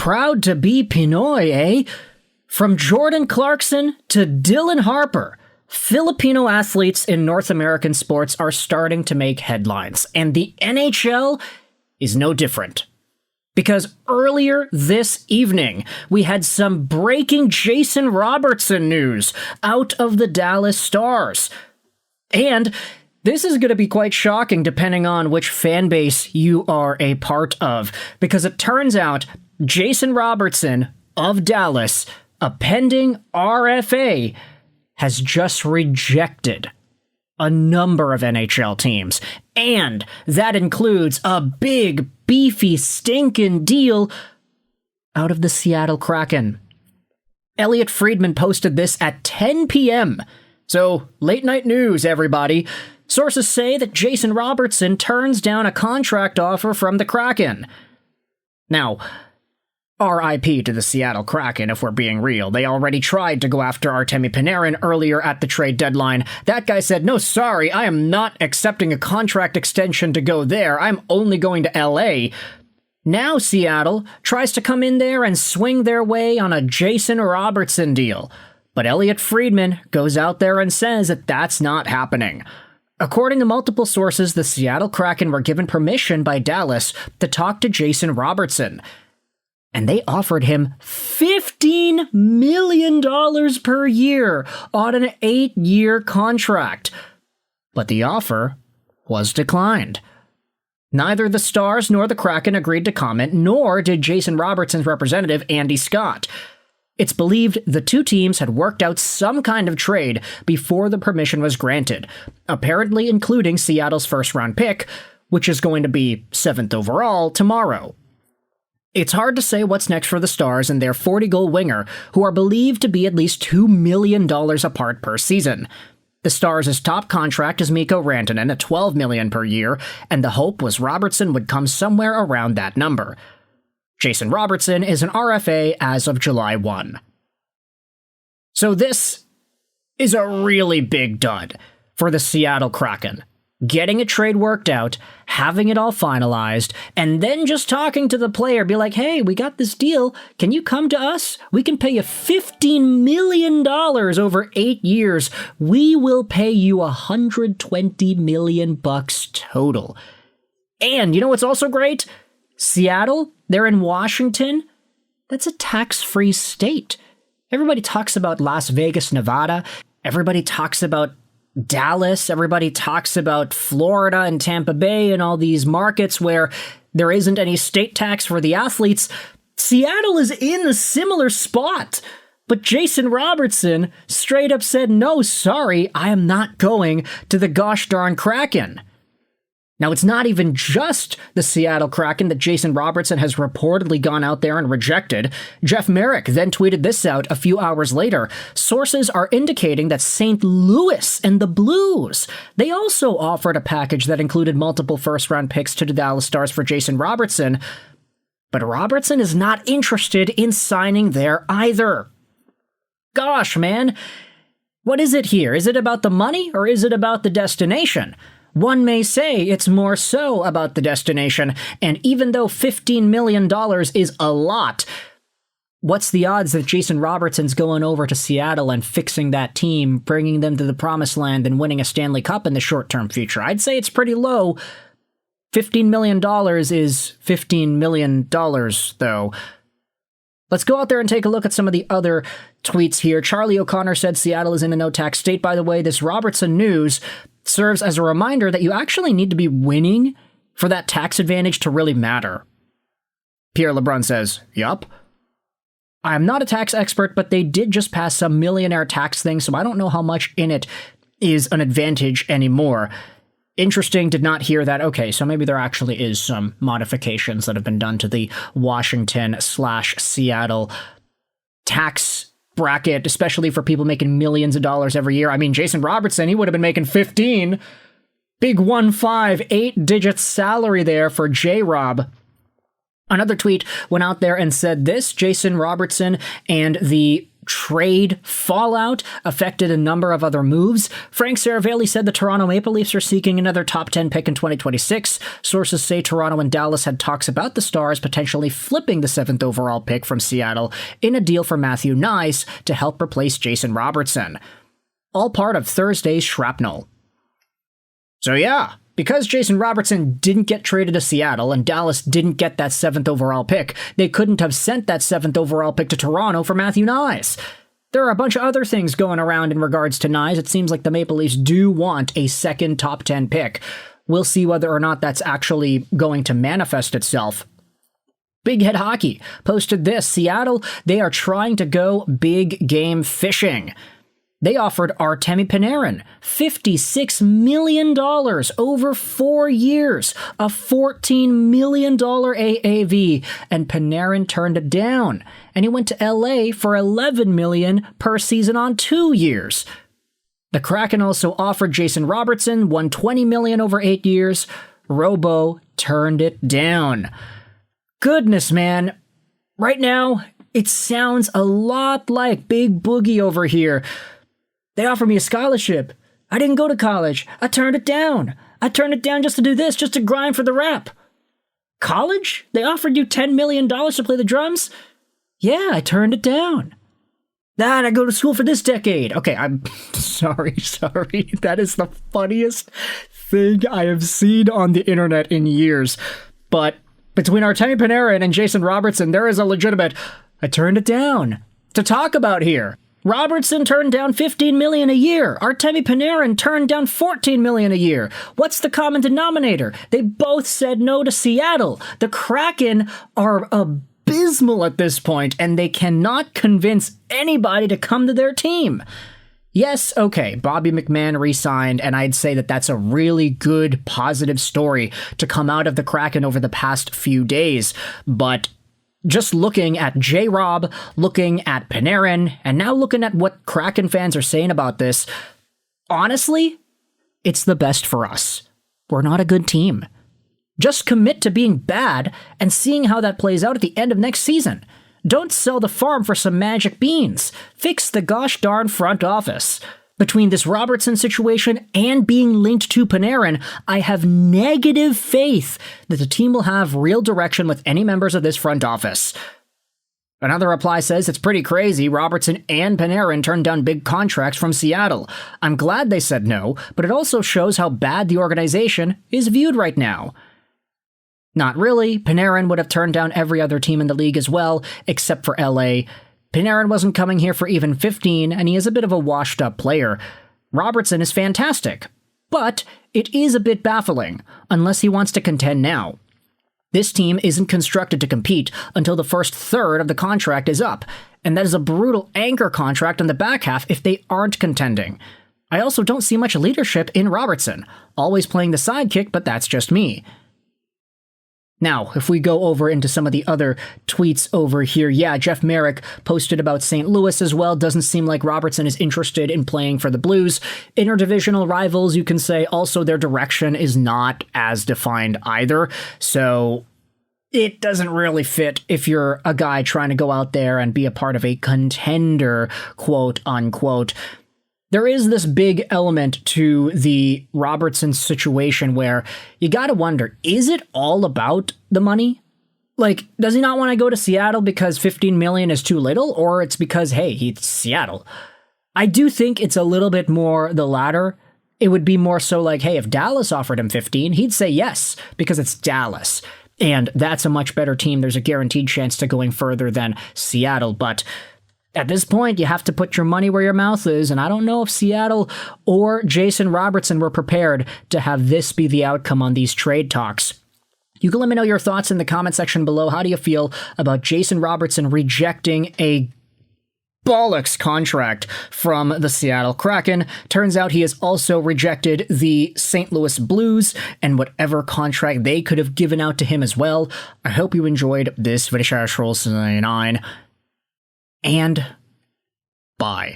proud to be Pinoy, eh? From Jordan Clarkson to Dylan Harper, Filipino athletes in North American sports are starting to make headlines, and the NHL is no different. Because earlier this evening, we had some breaking Jason Robertson news out of the Dallas Stars. And this is going to be quite shocking depending on which fan base you are a part of, because it turns out Jason Robertson of Dallas, a pending RFA, has just rejected a number of NHL teams, and that includes a big, beefy, stinking deal out of the Seattle Kraken. Elliotte Friedman posted this at 10 p.m., so late night news, everybody. Sources say that Jason Robertson turns down a contract offer from the Kraken. Now, RIP to the Seattle Kraken, if we're being real. They already tried to go after Artemi Panarin earlier at the trade deadline. That guy said, no, sorry, I am not accepting a contract extension to go there. I'm only going to LA. Now Seattle tries to come in there and swing their way on a Jason Robertson deal. But Elliotte Friedman goes out there and says that that's not happening. According to multiple sources, the Seattle Kraken were given permission by Dallas to talk to Jason Robertson. And they offered him $15 million per year on an 8-year contract. But the offer was declined. Neither the Stars nor the Kraken agreed to comment, nor did Jason Robertson's representative, Andy Scott. It's believed the two teams had worked out some kind of trade before the permission was granted, apparently including Seattle's first-round pick, which is going to be 7th overall tomorrow. It's hard to say what's next for the Stars and their 40-goal winger, who are believed to be at least $2 million apart per season. The Stars' top contract is Mikko Rantanen at $12 million per year, and the hope was Robertson would come somewhere around that number. Jason Robertson is an RFA as of July 1. So this is a really big dud for the Seattle Kraken. Getting a trade worked out, having it all finalized, and then just talking to the player, be like, hey, we got this deal. Can you come to us? We can pay you $15 million over 8 years. We will pay you $120 million total. And you know what's also great? Seattle, they're in Washington. That's a tax-free state. Everybody talks about Las Vegas, Nevada. Everybody talks about Dallas, everybody talks about Florida and Tampa Bay and all these markets where there isn't any state tax for the athletes. Seattle is in a similar spot. But Jason Robertson straight up said, no, sorry, I am not going to the gosh darn Kraken. Now, it's not even just the Seattle Kraken that Jason Robertson has reportedly gone out there and rejected. Jeff Merrick then tweeted this out a few hours later. Sources are indicating that St. Louis and the Blues, they also offered a package that included multiple first-round picks to the Dallas Stars for Jason Robertson. But Robertson is not interested in signing there either. Gosh, man. What is it here? Is it about the money or is it about the destination? One may say it's more so about the destination, and even though $15 million is a lot, what's the odds that Jason Robertson's going over to Seattle and fixing that team, bringing them to the promised land and winning a Stanley Cup in the short-term future? I'd say it's pretty low. $15 million is $15 million, though. Let's go out there and take a look at some of the other tweets here. Charlie O'Connor said Seattle is in a no-tax state. By the way, this Robertson news serves as a reminder that you actually need to be winning for that tax advantage to really matter. Pierre LeBrun says, yup. I'm not a tax expert, but they did just pass some millionaire tax thing, so I don't know how much in it is an advantage anymore. Interesting, did not hear that. Okay, so maybe there actually is some modifications that have been done to the Washington/Seattle tax bracket, especially for people making millions of dollars every year. I mean, Jason Robertson, he would have been making 15. Big 8-digit salary there for J-Rob. Another tweet went out there and said this: Jason Robertson and the trade fallout affected a number of other moves. Frank Saravelli said the Toronto Maple Leafs are seeking another top 10 pick in 2026. Sources say Toronto and Dallas had talks about the Stars potentially flipping the 7th overall pick from Seattle in a deal for Matthew Knies to help replace Jason Robertson. All part of Thursday's shrapnel. So yeah, because Jason Robertson didn't get traded to Seattle and Dallas didn't get that 7th overall pick, they couldn't have sent that 7th overall pick to Toronto for Matthew Knies. There are a bunch of other things going around in regards to Knies. It seems like the Maple Leafs do want a second top 10 pick. We'll see whether or not that's actually going to manifest itself. Big Head Hockey posted this. Seattle, they are trying to go big game fishing. They offered Artemi Panarin $56 million over 4 years, a $14 million AAV, and Panarin turned it down, and he went to LA for $11 million per season on 2 years. The Kraken also offered Jason Robertson $120 million over 8 years. Robo turned it down. Goodness, man. Right now, it sounds a lot like Big Boogie over here. They offered me a scholarship. I didn't go to college. I turned it down. I turned it down just to do this, just to grind for the rap. College? They offered you $10 million to play the drums? Yeah, I turned it down. I go to school for this decade. Okay, I'm sorry. That is the funniest thing I have seen on the internet in years. But between Artemi Panarin and Jason Robertson, there is a legitimate, I turned it down, to talk about here. Robertson turned down $15 million a year. Artemi Panarin turned down $14 million a year. What's the common denominator? They both said no to Seattle. The Kraken are abysmal at this point, and they cannot convince anybody to come to their team. Yes, okay, Bobby McMahon re-signed, and I'd say that that's a really good, positive story to come out of the Kraken over the past few days, but just looking at J-Rob, looking at Panarin, and now looking at what Kraken fans are saying about this, honestly, it's the best for us. We're not a good team. Just commit to being bad and seeing how that plays out at the end of next season. Don't sell the farm for some magic beans. Fix the gosh darn front office. Between this Robertson situation and being linked to Panarin, I have negative faith that the team will have real direction with any members of this front office. Another reply says it's pretty crazy Robertson and Panarin turned down big contracts from Seattle. I'm glad they said no, but it also shows how bad the organization is viewed right now. Not really. Panarin would have turned down every other team in the league as well, except for LA. Panarin wasn't coming here for even 15, and he is a bit of a washed-up player. Robertson is fantastic, but it is a bit baffling, unless he wants to contend now. This team isn't constructed to compete until the first third of the contract is up, and that is a brutal anchor contract on the back half if they aren't contending. I also don't see much leadership in Robertson, always playing the sidekick, but that's just me. Now, if we go over into some of the other tweets over here, yeah, Jeff Merrick posted about St. Louis as well. Doesn't seem like Robertson is interested in playing for the Blues. Interdivisional rivals, you can say, also their direction is not as defined either. So it doesn't really fit if you're a guy trying to go out there and be a part of a contender, quote unquote. There is this big element to the Robertson situation where you gotta wonder, is it all about the money? Like, does he not want to go to Seattle because $15 million is too little, or it's because, hey, he's Seattle? I do think it's a little bit more the latter. It would be more so like, hey, if Dallas offered him 15, he'd say yes, because it's Dallas. And that's a much better team. There's a guaranteed chance to going further than Seattle, but at this point, you have to put your money where your mouth is, and I don't know if Seattle or Jason Robertson were prepared to have this be the outcome on these trade talks. You can let me know your thoughts in the comment section below. How do you feel about Jason Robertson rejecting a bollocks contract from the Seattle Kraken? Turns out he has also rejected the St. Louis Blues and whatever contract they could have given out to him as well. I hope you enjoyed this video. And bye.